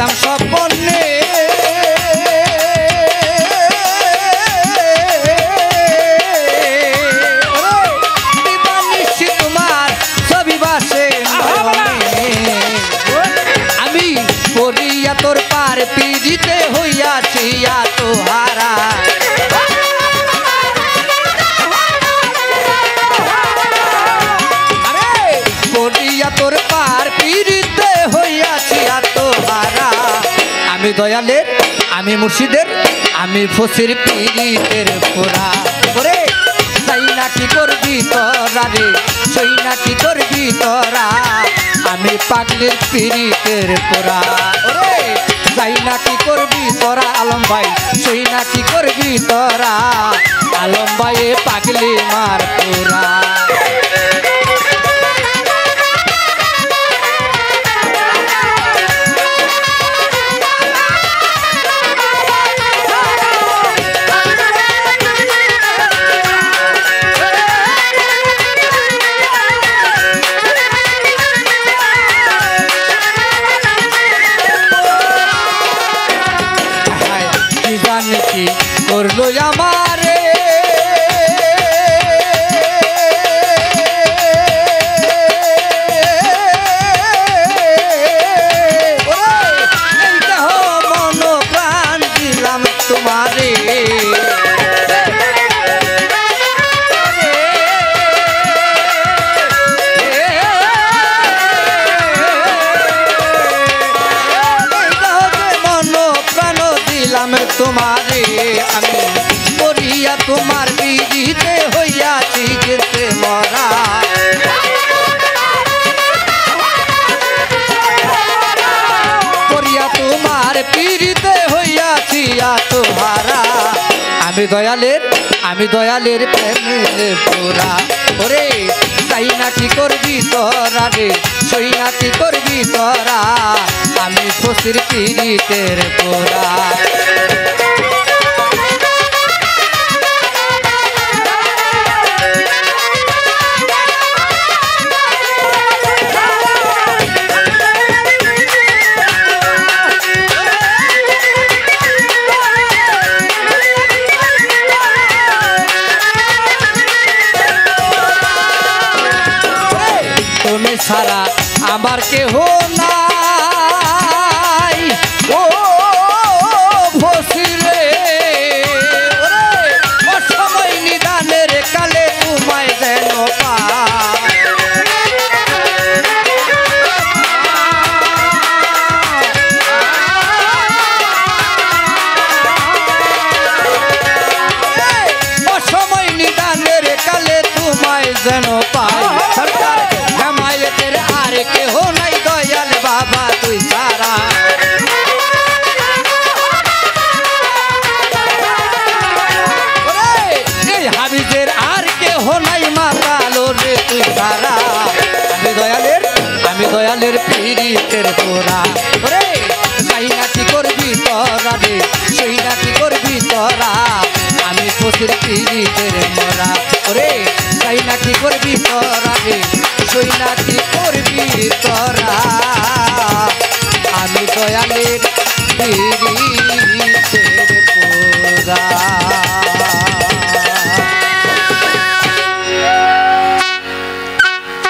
দেখলাম স্বপ্নে তোমার ছবি বাসে আমি পড়িয়া তোর পার পিড়িতে হইয়াছি তোহারা তোর পার পিড়িতে হইয়াছি তোহারা আমি দয়ালের আমি মুর্শিদের আমি ফসির পিড়িতের পোড়া ওরে তাই না কি করবি তোরা রে সই না কি করবি তোরা আমি পাগলির পিড়িতের পোড়া ওরে তাই না কি করবি তোরা আলম ভাই সই না কি করবি তোরা আলম ভাই পাগলি মার পোড়া কি করলো আমারে মন প্রাণ দিলাম তোমারে তোমারে আমি পড়িয়া তোমার বিড়িতে হইয়াছি যেতে মরা পড়িয়া তোমার পিড়িতে হইয়াছি তোহারা আমি দয়ালের প্রেমে পোড়া ওরে তাই না কি করবি তোরা রে সই না কি করবি তোরা আমি ফসির পিড়িতের পোড়া তুমি ছাড়া আমার কেহ নাই ও ফসিলে অসময় নিদানের কালে তোমায় যেন অসময় নিদানের কালে তোমায় যেন পাই কেহ নাই দয়াল বাবা তুই সারা এই হাবিজের আর কেহ নাই মাতালো রে তুই সারা আমি দয়ালের পিড়িতের পোড়া ওরে তাই না কি করবি তোরা রে সেই না কি করবি তোরা আমি ফসির পিড়িতের মরা ওরে তাই না কি করবি তোরা রে সই না কি করবি তোরা আমি দয়ালের পিড়িতের পোড়া।